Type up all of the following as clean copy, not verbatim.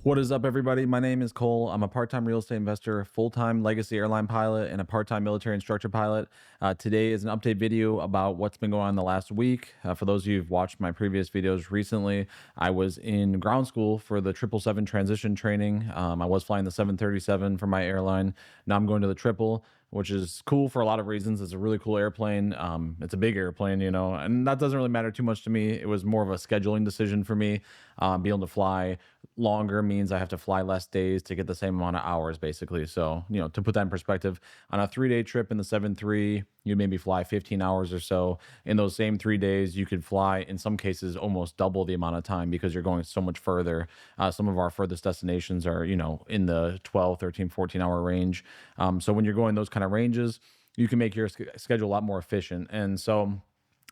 What is up, everybody? My name is Cole. I'm a part-time real estate investor, full-time legacy airline pilot, and a part-time military instructor pilot. Today is an update video about what's been going on the last week. For those of you who've watched my previous videos recently, I was in ground school for the 777 transition training. I was flying the 737 for my airline. Now I'm going to the triple, which is cool for a lot of reasons. It's a really cool airplane. It's a big airplane, and that doesn't really matter too much to me. It was more of a scheduling decision for me. Being able to fly longer means I have to fly less days to get the same amount of hours, basically. So, to put that in perspective, on a 3-day trip in the 7-3, you maybe fly 15 hours or so. In those same 3 days, you could fly, in some cases, almost double the amount of time because you're going so much further. Some of our furthest destinations are, in the 12, 13, 14-hour range. So when you're going those kind of ranges, you can make your schedule a lot more efficient. And so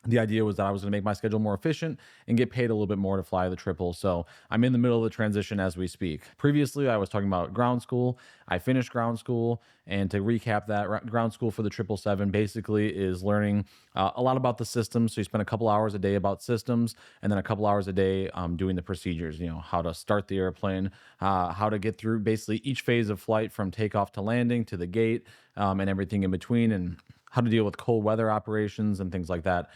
the idea was that I was going to make my schedule more efficient and get paid a little bit more to fly the triple. So I'm in the middle of the transition as we speak. Previously, I was talking about ground school. I finished ground school. And to recap that, ground school for the 777 basically is learning a lot about the systems. So you spend a couple hours a day about systems and then a couple hours a day doing the procedures, how to start the airplane, how to get through basically each phase of flight from takeoff to landing to the gate and everything in between, and how to deal with cold weather operations and things like that.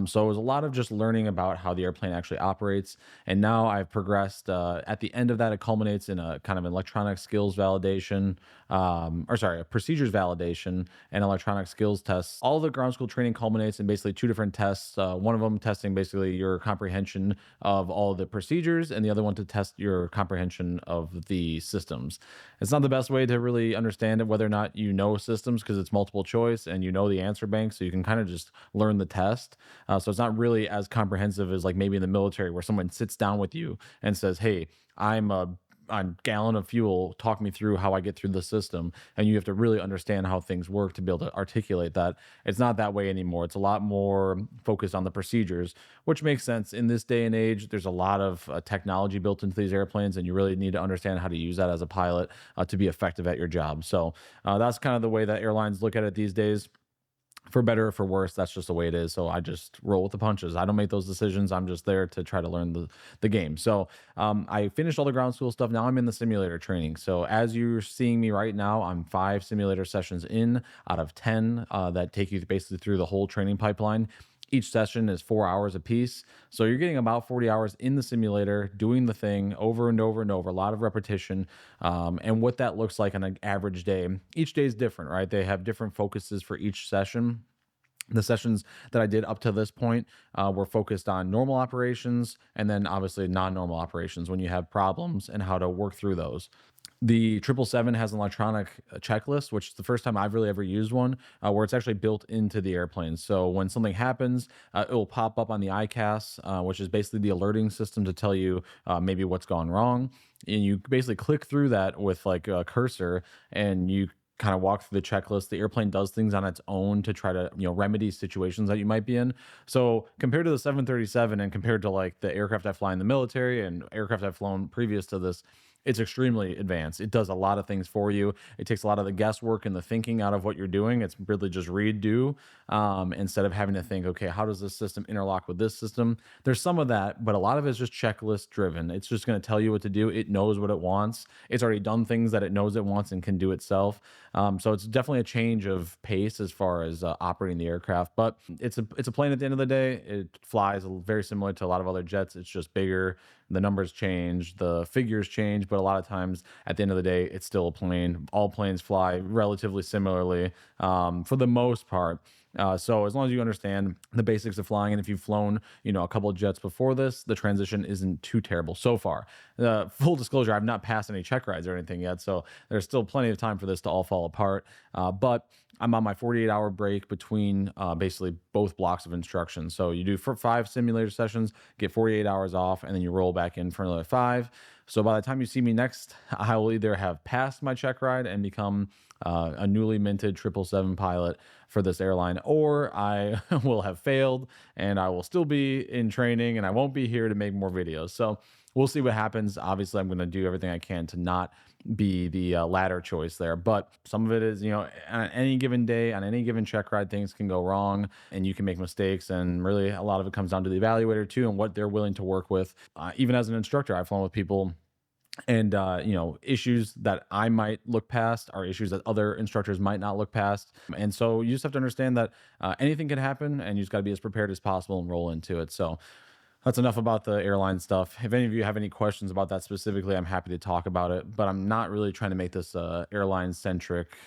So it was a lot of just learning about how the airplane actually operates. And now I've progressed. At the end of that, it culminates in a kind of electronic skills validation, a procedures validation and electronic skills tests. All the ground school training culminates in basically two different tests. One of them testing basically your comprehension of all the procedures, and the other one to test your comprehension of the systems. It's not the best way to really understand it, whether or not you know systems, because it's multiple choice and you know the answer bank, so you can kind of just learn the test. So it's not really as comprehensive as like maybe in the military where someone sits down with you and says, "Hey, I'm a gallon of fuel, talk me through how I get through the system," and you have to really understand how things work to be able to articulate that. It's not that way anymore. It's a lot more focused on the procedures, which makes sense in this day and age. There's a lot of technology built into these airplanes, and you really need to understand how to use that as a pilot to be effective at your job. So that's kind of the way that airlines look at it these days. For better or for worse, that's just the way it is. So I just roll with the punches. I don't make those decisions. I'm just there to try to learn the game. So I finished all the ground school stuff. Now I'm in the simulator training. So as you're seeing me right now, I'm 5 simulator sessions in out of 10 that take you basically through the whole training pipeline. Each session is 4 hours a piece. So you're getting about 40 hours in the simulator, doing the thing over and over and over, a lot of repetition. And what that looks like on an average day. Each day is different, right? They have different focuses for each session. The sessions that I did up to this point were focused on normal operations and then obviously non-normal operations when you have problems and how to work through those. The 777 has an electronic checklist, which is the first time I've really ever used one, where it's actually built into the airplane. So when something happens, it will pop up on the ICAS, which is basically the alerting system to tell you maybe what's gone wrong. And you basically click through that with like a cursor, and you kind of walk through the checklist. The airplane does things on its own to try to, remedy situations that you might be in. So compared to the 737 and compared to like the aircraft I fly in the military and aircraft I've flown previous to this, it's extremely advanced. It does a lot of things for you. It takes a lot of the guesswork and the thinking out of what you're doing. It's really just read, do, instead of having to think, okay, how does this system interlock with this system? There's some of that, but a lot of it's just checklist driven. It's just going to tell you what to do. It knows what it wants. It's already done things that it knows it wants and can do itself. So it's definitely a change of pace as far as operating the aircraft. But it's a plane at the end of the day. It flies very similar to a lot of other jets. It's just bigger. The numbers change, the figures change, but a lot of times at the end of the day, it's still a plane. All planes fly relatively similarly for the most part. So as long as you understand the basics of flying, and if you've flown, a couple of jets before this, the transition isn't too terrible so far. Full disclosure, I've not passed any check rides or anything yet, so there's still plenty of time for this to all fall apart. But I'm on my 48-hour break between basically both blocks of instruction. So you do for 5 simulator sessions, get 48 hours off, and then you roll back in for another 5. So by the time you see me next, I will either have passed my check ride and become a newly minted 777 pilot for this airline, or I will have failed and I will still be in training and I won't be here to make more videos. So we'll see what happens. Obviously, I'm going to do everything I can to not be the latter choice there. But some of it is, on any given day, on any given check ride, things can go wrong and you can make mistakes. And really, a lot of it comes down to the evaluator too and what they're willing to work with. Even as an instructor, I've flown with people And issues that I might look past are issues that other instructors might not look past. And so you just have to understand that anything can happen, and you just got to be as prepared as possible and roll into it. So that's enough about the airline stuff. If any of you have any questions about that specifically, I'm happy to talk about it, but I'm not really trying to make this a airline centric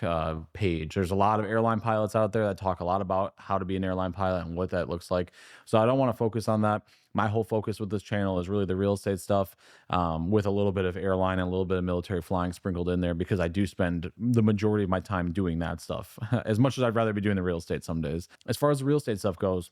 page. There's a lot of airline pilots out there that talk a lot about how to be an airline pilot and what that looks like. So I don't want to focus on that. My whole focus with this channel is really the real estate stuff, with a little bit of airline and a little bit of military flying sprinkled in there, because I do spend the majority of my time doing that stuff, as much as I'd rather be doing the real estate some days. As far as the real estate stuff goes,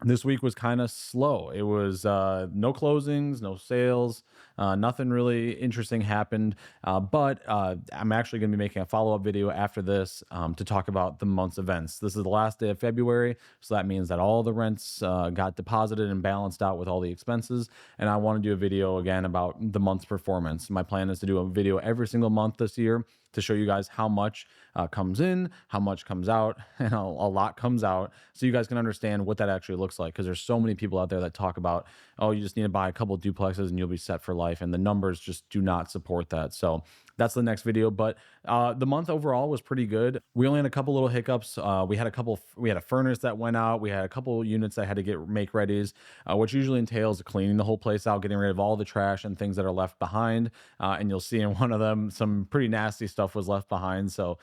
this week was kind of slow. It was no closings, no sales, nothing really interesting happened. But I'm actually going to be making a follow up video after this to talk about the month's events. This is the last day of February, so that means that all the rents got deposited and balanced out with all the expenses. And I want to do a video again about the month's performance. My plan is to do a video every single month this year to show you guys how much comes in, how much comes out, and a lot comes out, so you guys can understand what that actually looks like. Because there's so many people out there that talk about, oh, you just need to buy a couple of duplexes and you'll be set for life, and the numbers just do not support that. So that's the next video. But the month overall was pretty good. We only had a couple little hiccups. We had a furnace that went out. We had a couple units that had to get make readies, which usually entails cleaning the whole place out, getting rid of all the trash and things that are left behind. And you'll see in one of them some pretty nasty stuff was left behind. So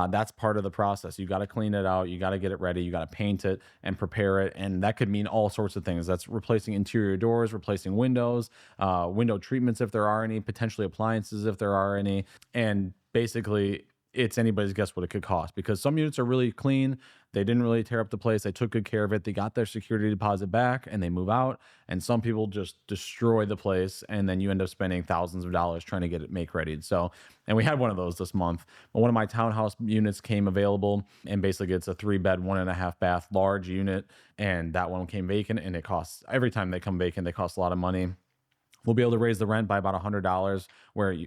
that's part of the process. You got to clean it out. You got to get it ready. You got to paint it and prepare it. And that could mean all sorts of things. That's replacing interior doors, replacing windows, window treatments if there are any, potentially appliances if there are any. And basically, it's anybody's guess what it could cost, because some units are really clean. They didn't really tear up the place. They took good care of it. They got their security deposit back and they move out. And some people just destroy the place. And then you end up spending thousands of dollars trying to get it make ready. So, and we had one of those this month. But one of my townhouse units came available, and basically it's a 3-bed, 1.5-bath, large unit. And that one came vacant, and it costs, every time they come vacant, they cost a lot of money. We'll be able to raise the rent by about $100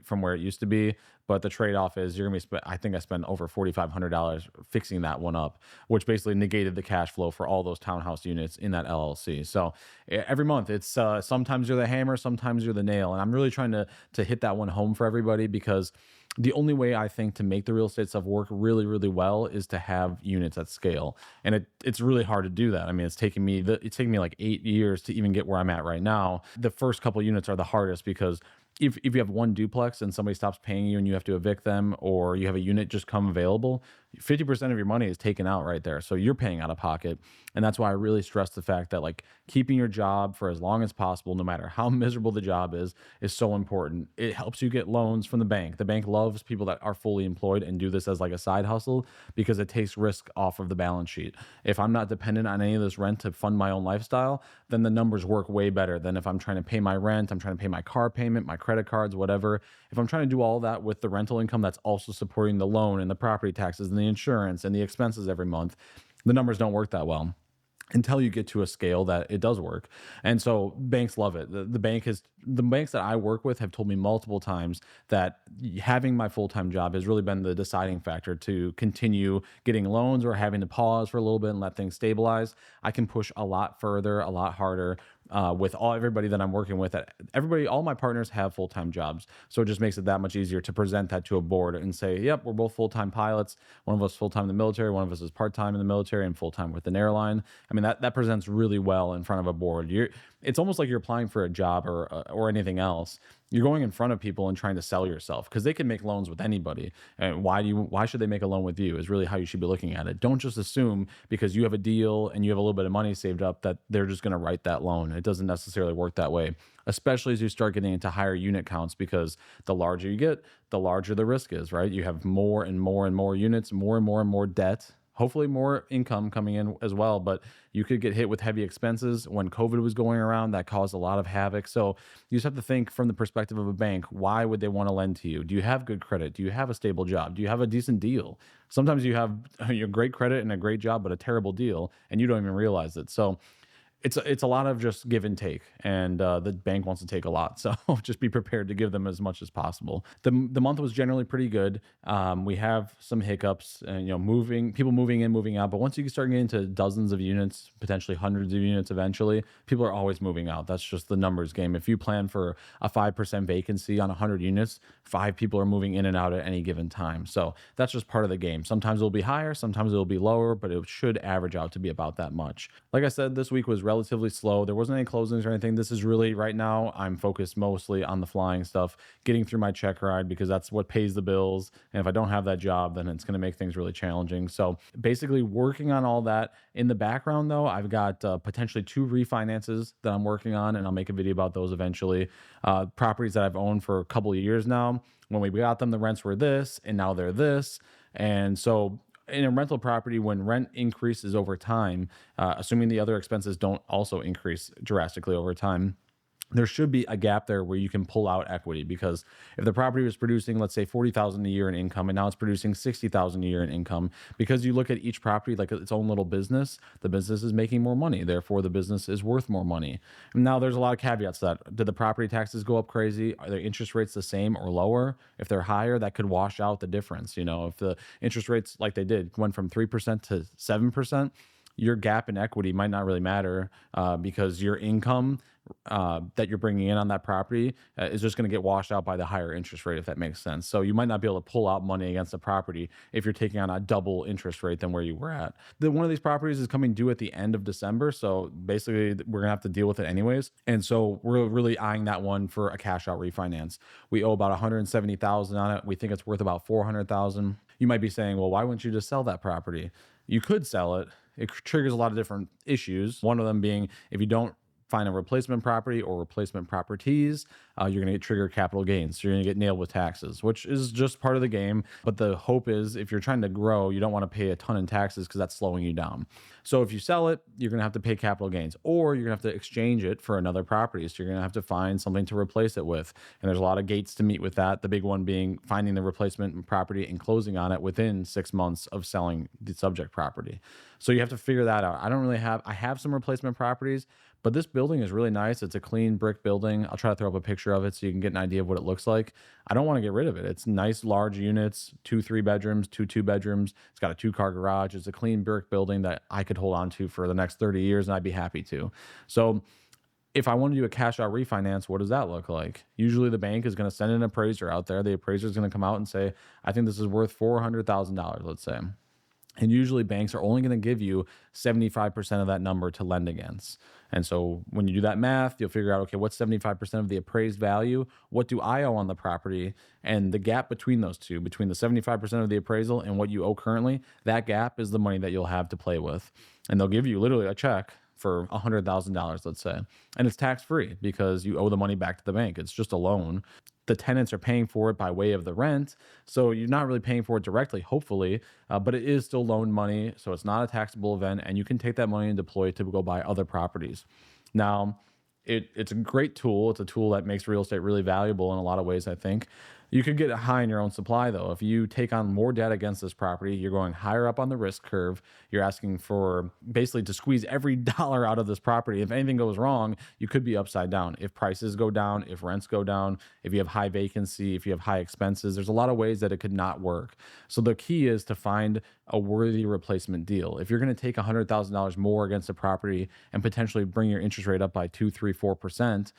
from where it used to be. But the trade-off is you're going to be I think I spent over $4,500 fixing that one up, which basically negated the cash flow for all those townhouse units in that LLC. So every month it's sometimes you're the hammer, sometimes you're the nail. And I'm really trying to hit that one home for everybody, because the only way I think to make the real estate stuff work really, really well is to have units at scale. And it's really hard to do that. I mean, it's taking me like 8 years to even get where I'm at right now. The first couple units are the hardest, because if you have one duplex and somebody stops paying you and you have to evict them, or you have a unit just come available, 50% of your money is taken out right there. So you're paying out of pocket. And that's why I really stress the fact that, like, keeping your job for as long as possible, no matter how miserable the job is so important. It helps you get loans from the bank. The bank loves people that are fully employed and do this as like a side hustle, because it takes risk off of the balance sheet. If I'm not dependent on any of this rent to fund my own lifestyle, then the numbers work way better than if I'm trying to pay my rent, I'm trying to pay my car payment, my credit cards, whatever. If I'm trying to do all that with the rental income that's also supporting the loan and the property taxes and the insurance and the expenses every month, the numbers don't work that well until you get to a scale that it does work. And so banks love it. The banks that I work with have told me multiple times that having my full-time job has really been the deciding factor to continue getting loans, or having to pause for a little bit and let things stabilize. I can push a lot further, a lot harder, with everybody that I'm working with. All my partners have full-time jobs. So it just makes it that much easier to present that to a board and say, yep, we're both full-time pilots. One of us full-time in the military, one of us is part-time in the military and full-time with an airline. I mean, that presents really well in front of a board. It's almost like you're applying for a job or anything else. You're going in front of people and trying to sell yourself, because they can make loans with anybody. And why should they make a loan with you is really how you should be looking at it. Don't just assume because you have a deal and you have a little bit of money saved up that they're just going to write that loan. It doesn't necessarily work that way, especially as you start getting into higher unit counts, because the larger you get, the larger the risk is, right? You have more and more and more units, more and more and more debt, hopefully more income coming in as well. But you could get hit with heavy expenses. When COVID was going around, that caused a lot of havoc. So you just have to think from the perspective of a bank. Why would they want to lend to you? Do you have good credit? Do you have a stable job? Do you have a decent deal? Sometimes you have your great credit and a great job, but a terrible deal, and you don't even realize it. So It's a lot of just give and take, and the bank wants to take a lot, so just be prepared to give them as much as possible. The month was generally pretty good. We have some hiccups, and moving people moving in, moving out. But once you start getting into dozens of units, potentially hundreds of units, eventually, people are always moving out. That's just the numbers game. If you plan for a 5% vacancy on 100 units, 5 people are moving in and out at any given time. So that's just part of the game. Sometimes it'll be higher, sometimes it'll be lower, but it should average out to be about that much. Like I said, this week was relatively slow. There wasn't any closings or anything. This is really right now, I'm focused mostly on the flying stuff, getting through my check ride because that's what pays the bills. And if I don't have that job, then it's going to make things really challenging. So basically, working on all that. In the background, though, I've got potentially 2 refinances that I'm working on, and I'll make a video about those eventually. Properties that I've owned for a couple of years now. When we got them, the rents were this, and now they're this. And so in a rental property, when rent increases over time, assuming the other expenses don't also increase drastically over time, there should be a gap there where you can pull out equity. Because if the property was producing, let's say 40,000 a year in income, and now it's producing 60,000 a year in income, because you look at each property like its own little business, the business is making more money, therefore the business is worth more money. And now there's a lot of caveats to that. Did the property taxes go up crazy? Are their interest rates the same or lower? If they're higher, that could wash out the difference. If the interest rates, like they did, went from 3% to 7%, your gap in equity might not really matter, because your income that you're bringing in on that property is just going to get washed out by the higher interest rate, if that makes sense. So you might not be able to pull out money against the property if you're taking on a double interest rate than where you were at. One of these properties is coming due at the end of December, so basically we're gonna have to deal with it anyways. And so we're really eyeing that one for a cash out refinance. We owe about 170,000 on it. We think it's worth about 400,000. You might be saying, well, why wouldn't you just sell that property? You could sell it. It triggers a lot of different issues. One of them being, if you don't find a replacement property or replacement properties, you're going to get trigger capital gains. So you're going to get nailed with taxes, which is just part of the game. But the hope is, if you're trying to grow, you don't want to pay a ton in taxes because that's slowing you down. So if you sell it, you're going to have to pay capital gains, or you're going to have to exchange it for another property. So you're going to have to find something to replace it with. And there's a lot of gates to meet with that. The big one being finding the replacement property and closing on it within 6 months of selling the subject property. So you have to figure that out. I have some replacement properties, but this building is really nice. It's a clean brick building. I'll try to throw up a picture of it so you can get an idea of what it looks like. I don't want to get rid of it. It's nice, large units, 2 3 bedrooms, 2 2 bedrooms. It's got a 2 car garage. It's a clean brick building that I could hold on to for the next 30 years, and I'd be happy to. So if I want to do a cash out refinance, what does that look like? Usually the bank is going to send an appraiser out there. The appraiser is going to come out and say, I think this is worth $400,000, let's say. And usually banks are only going to give you 75% of that number to lend against. And so when you do that math, you'll figure out, okay, what's 75% of the appraised value? What do I owe on the property? And the gap between those two, between the 75% of the appraisal and what you owe currently, that gap is the money that you'll have to play with. And they'll give you literally a check for $100,000, let's say. And it's tax free because you owe the money back to the bank. It's just a loan. The tenants are paying for it by way of the rent. So you're not really paying for it directly, hopefully, but it is still loan money. So it's not a taxable event, and you can take that money and deploy it to go buy other properties. Now, it's a great tool. It's a tool that makes real estate really valuable in a lot of ways, I think. You could get high in your own supply, though. If you take on more debt against this property, you're going higher up on the risk curve. You're asking for basically to squeeze every dollar out of this property. If anything goes wrong, you could be upside down. If prices go down, if rents go down, if you have high vacancy, if you have high expenses, there's a lot of ways that it could not work. So the key is to find a worthy replacement deal. If you're going to take $100,000 more against a property and potentially bring your interest rate up by 2, 3, 4%,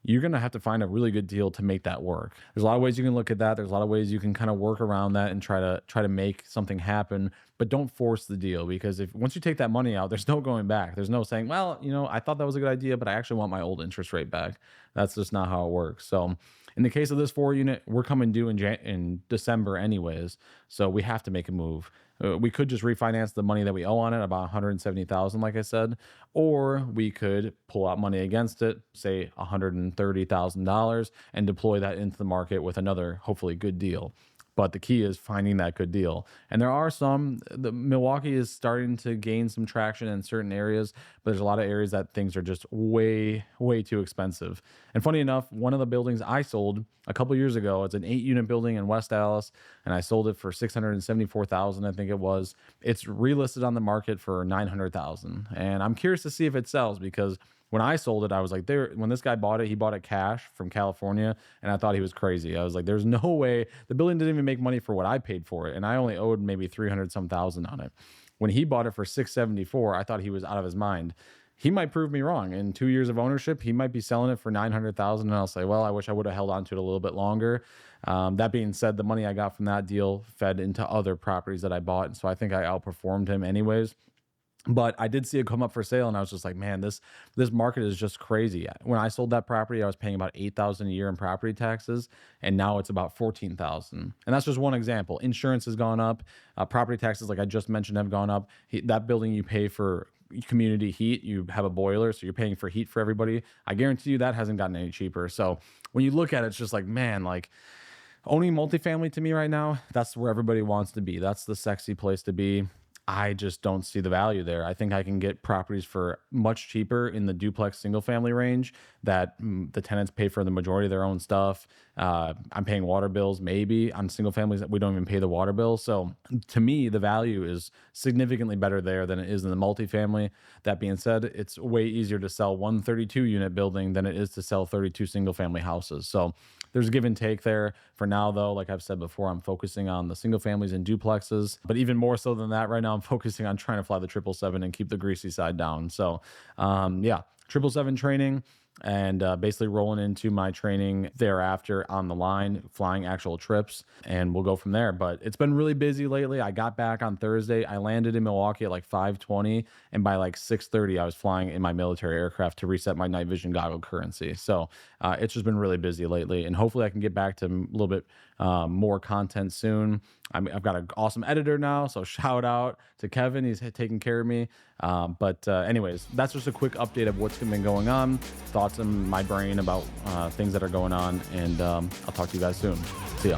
you're going to have to find a really good deal to make that work. There's a lot of ways you can look at that. There's a lot of ways you can kind of work around that and try to make something happen, but don't force the deal, because if once you take that money out, there's no going back. There's no saying, well, I thought that was a good idea, but I actually want my old interest rate back. That's just not how it works. So in the case of this 4 unit, we're coming due in December anyways, so we have to make a move. We could just refinance the money that we owe on it, about 170,000, like I said, or we could pull out money against it, say $130,000, and deploy that into the market with another hopefully good deal. But the key is finding that good deal. And there are some, the Milwaukee is starting to gain some traction in certain areas, but there's a lot of areas that things are just way too expensive. And funny enough, one of the buildings I sold a couple years ago, it's an 8 unit building in West Dallas, and I sold it for 674,000, I think it was. It's relisted on the market for 900,000. And I'm curious to see if it sells because when I sold it, I was like, there, when this guy bought it, he bought it cash from California. And I thought he was crazy. I was like, there's no way the building didn't even make money for what I paid for it. And I only owed maybe 300 some thousand on it. When he bought it for 674, I thought he was out of his mind. He might prove me wrong. In 2 years of ownership, he might be selling it for 900,000. And I'll say, well, I wish I would have held on to it a little bit longer. That being said, the money I got from that deal fed into other properties that I bought. And so I think I outperformed him anyways. But I did see it come up for sale, and I was just like, man, this market is just crazy. When I sold that property, I was paying about 8,000 a year in property taxes, and now it's about 14,000. And that's just one example. Insurance has gone up, property taxes, like I just mentioned, have gone up. That building you pay for community heat, you have a boiler, so you're paying for heat for everybody. I guarantee you that hasn't gotten any cheaper. So when you look at it, it's just like, man, like owning multifamily to me right now, that's where everybody wants to be. That's the sexy place to be. I just don't see the value there. I think I can get properties for much cheaper in the duplex single family range that the tenants pay for the majority of their own stuff. I'm paying water bills maybe on single families that we don't even pay the water bill. So to me, the value is significantly better there than it is in the multifamily. That being said, it's way easier to sell one 32-unit building than it is to sell 32 single family houses. So there's a give and take there. For now, though, like I've said before, I'm focusing on the single families and duplexes. But even more so than that, right now, I'm focusing on trying to fly the 777 and keep the greasy side down. So, yeah, 777 training and basically rolling into my training thereafter on the line, flying actual trips, and we'll go from there. But it's been really busy lately. I got back on Thursday. I landed in Milwaukee at like 5:20, and by like 6:30, I was flying in my military aircraft to reset my night vision goggle currency. So it's just been really busy lately, and hopefully I can get back to a little bit more content soon. I've got an awesome editor now, so shout out to Kevin. He's taking care of me. But anyways, that's just a quick update of what's been going on, thoughts in my brain about things that are going on, and I'll talk to you guys soon. See ya.